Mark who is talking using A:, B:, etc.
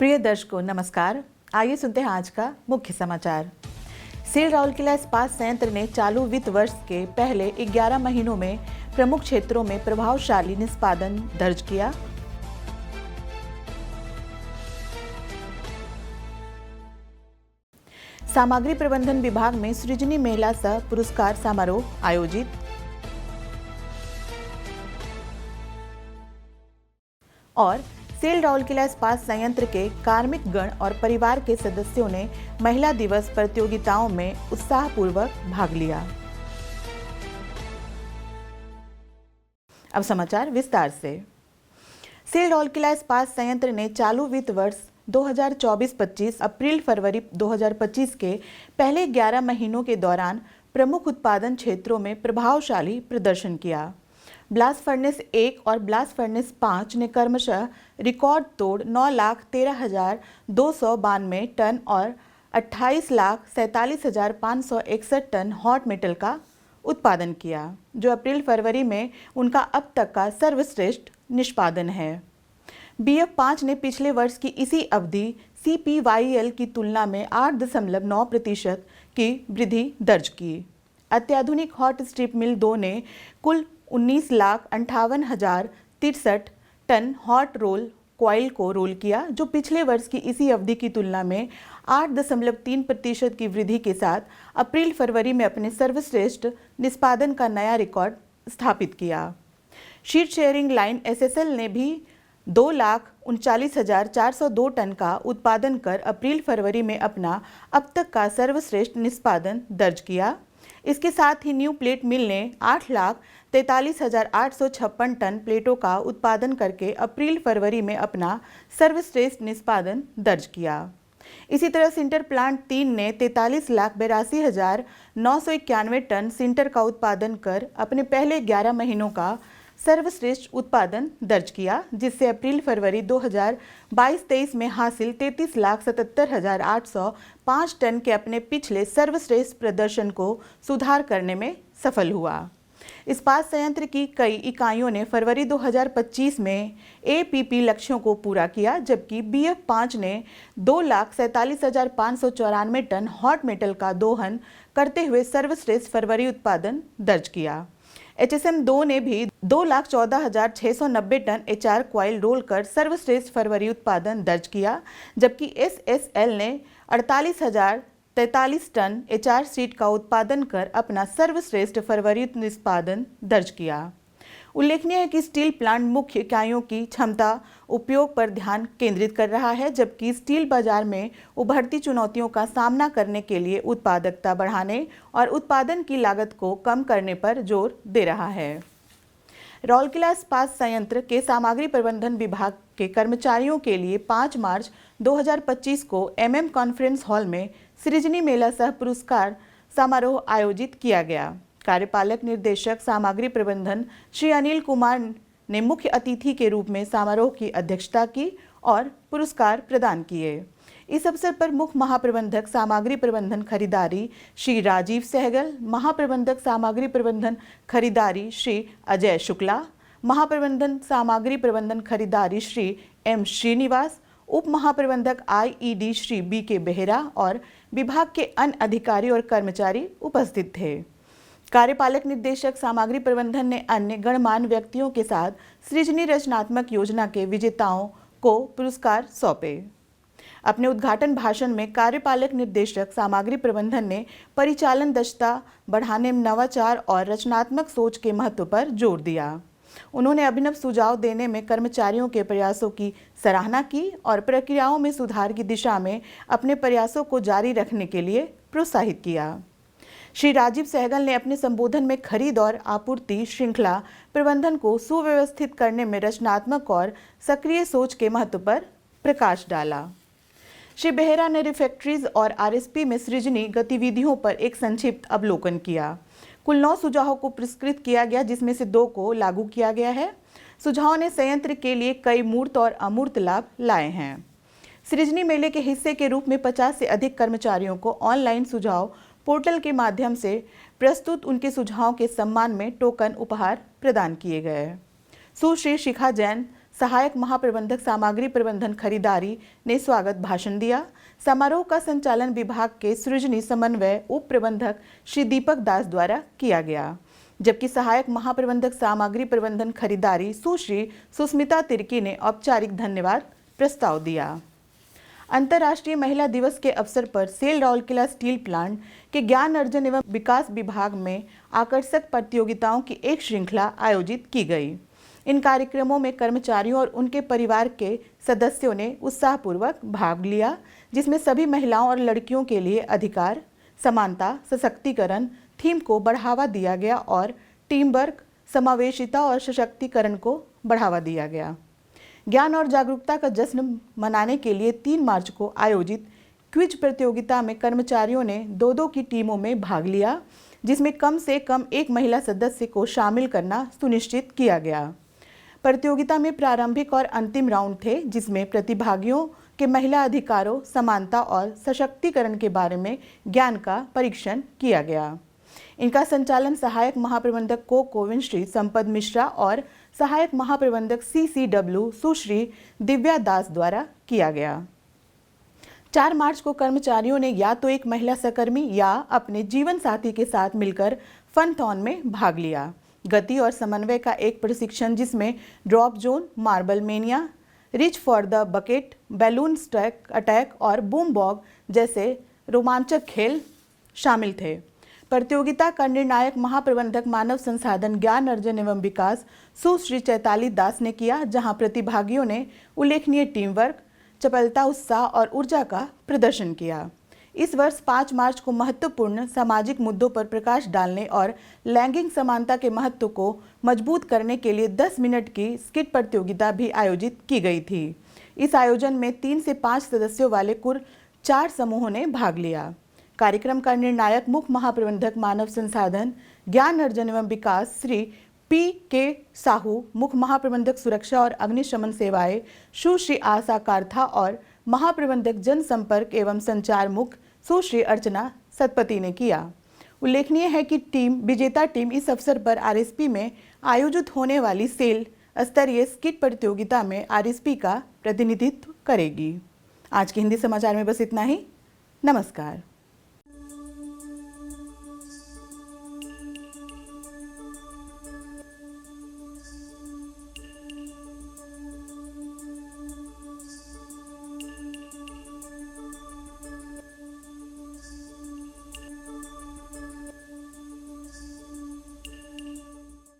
A: प्रिय दर्शकों नमस्कार। आइए सुनते हैं आज का मुख्य समाचार। सेल राउरकेला इस्पात संयंत्र ने चालू वित्त वर्ष के पहले 11 महीनों में प्रमुख क्षेत्रों में प्रभावशाली निष्पादन दर्ज किया। सामग्री प्रबंधन विभाग में सृजनी महिला सह पुरस्कार समारोह आयोजित। और सेल राउरकेला इस्पात संयंत्र के कार्मिक गण और परिवार के सदस्यों ने महिला दिवस प्रतियोगिताओं में उत्साहपूर्वक भाग लिया। अब समाचार विस्तार से। सेल राउरकेला इस्पात संयंत्र ने चालू वित्त वर्ष 2024-25 अप्रैल-फरवरी 2025 के पहले 11 महीनों के दौरान प्रमुख उत्पादन क्षेत्रों में प्रभावशाली प्रदर्शन किया। ब्लास्ट फर्नेस 1 और ब्लास्ट फर्नेस 5 ने क्रमशः रिकॉर्ड तोड़ 9,13,292 टन और 28,47,561 टन हॉट मेटल का उत्पादन किया, जो अप्रैल-फरवरी में उनका अब तक का सर्वश्रेष्ठ निष्पादन है। BF5 ने पिछले वर्ष की इसी अवधि CPYL की तुलना में 8.9% की वृद्धि दर्ज की। अत्याधुनिक हॉट स्ट्रिप मिल 2 ने कुल 19,58,063 टन हॉट रोल कॉइल को रोल किया, जो पिछले वर्ष की इसी अवधि की तुलना में 8.3% की वृद्धि के साथ अप्रैल-फरवरी में अपने सर्वश्रेष्ठ निष्पादन का नया रिकॉर्ड स्थापित किया। शीट शेयरिंग लाइन SSL ने भी 2,39,402 टन का उत्पादन कर अप्रैल-फरवरी में अपना अब तक का सर्वश्रेष्ठ निष्पादन दर्ज किया। इसके साथ ही न्यू प्लेट मिल ने 8,43,856 टन प्लेटों का उत्पादन करके अप्रैल-फरवरी में अपना सर्वश्रेष्ठ निष्पादन दर्ज किया। इसी तरह सिंटर प्लांट 3 ने 43,82,991 टन सिंटर का उत्पादन कर अपने पहले 11 महीनों का सर्वश्रेष्ठ उत्पादन दर्ज किया, जिससे अप्रैल-फरवरी 2022-23 में हासिल 33,77,805 टन के अपने पिछले सर्वश्रेष्ठ प्रदर्शन को सुधार करने में सफल हुआ। इस्पात संयंत्र की कई इकाइयों ने फरवरी 2025 में APP लक्ष्यों को पूरा किया, जबकि BF5 ने 2,47,594 टन हॉट मेटल का दोहन करते हुए सर्वश्रेष्ठ फरवरी उत्पादन दर्ज किया। HSM2 ने भी 2,14,690 टन HR क्वाइल रोल कर सर्वश्रेष्ठ फरवरी उत्पादन दर्ज किया, जबकि SSL ने 48,043 टन HR शीट का उत्पादन कर अपना सर्वश्रेष्ठ फरवरी निष्पादन दर्ज किया। उल्लेखनीय है कि स्टील प्लांट मुख्य इकाइयों की क्षमता उपयोग पर ध्यान केंद्रित कर रहा है, जबकि स्टील बाजार में उभरती चुनौतियों का सामना करने के लिए उत्पादकता बढ़ाने और उत्पादन की लागत को कम करने पर जोर दे रहा है। राउरकेला इस्पात संयंत्र के सामग्री प्रबंधन विभाग के कर्मचारियों के लिए 5 मार्च 2025 को MM कॉन्फ्रेंस हॉल में सृजनी महिला सह पुरस्कार समारोह आयोजित किया गया। कार्यपालक निर्देशक सामग्री प्रबंधन श्री अनिल कुमार ने मुख्य अतिथि के रूप में समारोह की अध्यक्षता की और पुरस्कार प्रदान किए। इस अवसर पर मुख्य महाप्रबंधक सामग्री प्रबंधन खरीदारी श्री राजीव सहगल, महाप्रबंधक सामग्री प्रबंधन खरीदारी श्री अजय शुक्ला, महाप्रबंधन सामग्री प्रबंधन खरीदारी श्री M श्रीनिवास, उप महाप्रबंधक IED श्री BK बेहरा और विभाग के अन्य अधिकारी और कर्मचारी उपस्थित थे। कार्यपालक निर्देशक सामग्री प्रबंधन ने अन्य गणमान्य व्यक्तियों के साथ सृजनी रचनात्मक योजना के विजेताओं को पुरस्कार सौंपे। अपने उद्घाटन भाषण में कार्यपालक निर्देशक सामग्री प्रबंधन ने परिचालन दक्षता बढ़ाने में नवाचार और रचनात्मक सोच के महत्व पर जोर दिया। उन्होंने अभिनव सुझाव देने में कर्मचारियों के प्रयासों की सराहना की और प्रक्रियाओं में सुधार की दिशा में अपने प्रयासों को जारी रखने के लिए प्रोत्साहित किया। श्री राजीव सहगल ने अपने संबोधन में खरीद और आपूर्ति श्रृंखला प्रबंधन को सुव्यवस्थित करने में रचनात्मक और सक्रिय सोच के महत्व पर प्रकाश डाला। श्री बेहरा ने रिफैक्ट्रीज और RSP में सृजनी गतिविधियों पर एक संक्षिप्त अवलोकन किया। कुल 9 सुझावों को पुरस्कृत किया गया, जिसमें से 2 को लागू किया गया है। सुझावों ने संयंत्र के लिए कई मूर्त और अमूर्त लाभ लाए हैं। सृजनी मेले के हिस्से के रूप में 50 से अधिक कर्मचारियों को ऑनलाइन सुझाव पोर्टल के माध्यम से प्रस्तुत उनके सुझावों के सम्मान में टोकन उपहार प्रदान किए गए। सुश्री शिखा जैन सहायक महाप्रबंधक सामग्री प्रबंधन खरीदारी ने स्वागत भाषण दिया। समारोह का संचालन विभाग के सृजनी समन्वय उप प्रबंधक श्री दीपक दास द्वारा किया गया, जबकि सहायक महाप्रबंधक सामग्री प्रबंधन खरीदारी सुश्री सुस्मिता तिर्की ने औपचारिक धन्यवाद प्रस्ताव दिया। अंतर्राष्ट्रीय महिला दिवस के अवसर पर सेल राउरकेला स्टील प्लांट के ज्ञान अर्जन एवं विकास विभाग में आकर्षक प्रतियोगिताओं की एक श्रृंखला आयोजित की गई। इन कार्यक्रमों में कर्मचारियों और उनके परिवार के सदस्यों ने उत्साहपूर्वक भाग लिया, जिसमें सभी महिलाओं और लड़कियों के लिए अधिकार, समानता, सशक्तिकरण थीम को बढ़ावा दिया गया और टीम वर्क, समावेशिता और सशक्तिकरण को बढ़ावा दिया गया। ज्ञान और जागरूकता का जश्न मनाने के लिए 3 मार्च को आयोजित क्विज प्रतियोगिता में कर्मचारियों ने 2-2 की टीमों में भाग लिया, जिसमें कम से कम एक महिला सदस्य को शामिल करना सुनिश्चित किया गया। प्रतियोगिता में प्रारंभिक और अंतिम राउंड थे, जिसमें प्रतिभागियों के महिला अधिकारों, समानता और सशक्तिकरण के बारे में ज्ञान का परीक्षण किया गया। इनका संचालन सहायक महाप्रबंधक को कोविन श्री संपद मिश्रा और सहायक महाप्रबंधक CCW सुश्री दिव्या दास द्वारा किया गया। 4 मार्च को कर्मचारियों ने या तो एक महिला सहकर्मी या अपने जीवन साथी के साथ मिलकर फन-थॉन में भाग लिया। गति और समन्वय का एक प्रशिक्षण, जिसमें drop zone, marble mania, rich for the bucket, balloon stack attack और बूम बॉग जैसे रोमांचक खेल शामिल थे। प्रतियोगिता का निर्णायक महाप्रबंधक मानव संसाधन ज्ञान अर्जन एवं विकास सुश्री चैताली दास ने किया, जहां प्रतिभागियों ने उल्लेखनीय टीम वर्क, चपलता, उत्साह और ऊर्जा का प्रदर्शन किया। इस वर्ष 5 मार्च को महत्वपूर्ण सामाजिक मुद्दों पर प्रकाश डालने और लैंगिक समानता के महत्व को मजबूत करने के लिए 10 मिनट की स्किट प्रतियोगिता भी आयोजित की गई थी। इस आयोजन में 3 से 5 सदस्यों वाले कुल 4 समूहों ने भाग लिया। कार्यक्रम का निर्णायक मुख्य महाप्रबंधक मानव संसाधन ज्ञान अर्जन एवं विकास श्री P.K. साहू, मुख्य महाप्रबंधक सुरक्षा और अग्निशमन सेवाएं सुश्री आशा काथा और महाप्रबंधक जनसंपर्क एवं संचार मुख्य सुश्री अर्चना सतपति ने किया। उल्लेखनीय है कि विजेता टीम इस अवसर पर RSP में आयोजित होने वाली सेल स्तरीय स्किट प्रतियोगिता में RSP का प्रतिनिधित्व करेगी। आज के हिंदी समाचार में बस इतना ही। नमस्कार।